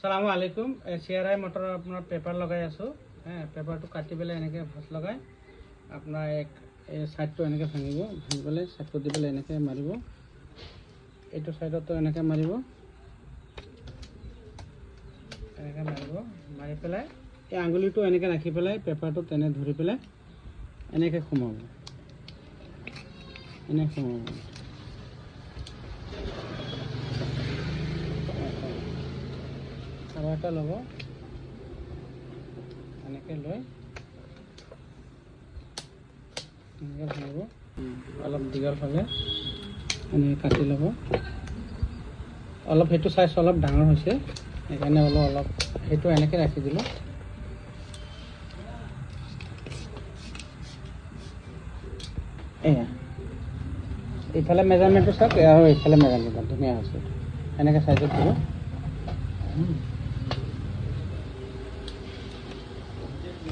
আসসালামু আলাইকুম। চিআৰআই মটৰৰ আপোনাৰ পেপাৰ লগাই আছোঁ। পেপাৰটো কাটি পেলাই এনেকৈ ভাঁজ লগাই আপোনাৰ এই ছাইডটো এনেকৈ ভাঙিব, ভাঙি পেলাই ছাইডটো দি পেলাই এনেকৈ মাৰিব, এইটো ছাইডতো এনেকৈ মাৰিব, এনেকৈ মাৰিব, মাৰি পেলাই এই আঙুলিটো এনেকৈ ৰাখি পেলাই পেপাৰটো তেনে ধৰি পেলাই এনেকৈ সোমাব, এনেকৈ সোমাব। আৰু এটা ল'ব, এনেকৈ লৈ এনেকৈ ভাঙিব, অলপ দীঘল হ'লে এনেকৈ কাটি ল'ব। অলপ সেইটো চাইজ অলপ ডাঙৰ হৈছে, সেইকাৰণে অলপ সেইটো এনেকৈ ৰাখি দিলোঁ। এয়া এইফালে মেজাৰমেণ্টটো চাওক, আৰু এইফালে মেজাৰমেণ্টটো ধুনীয়া হৈছে। এনেকৈ চাইজত দিব।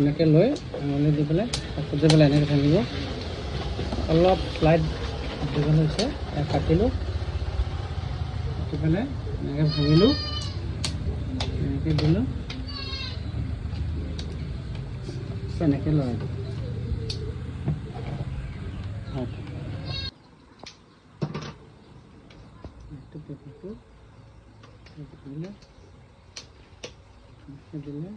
এনেকৈ লৈ আঙুলি দি পেলাই কাষত দি পেলাই এনেকৈ ভাঙিব। অলপ শ্লাইড দীঘল হৈছে, কাটিলোঁ, কাটি পেলাই এনেকৈ ভাঙিলোঁ, এনেকৈ দিলোঁ, এনেকৈ লগাই দিলোঁ। পেপাৰটো দিলে দিলে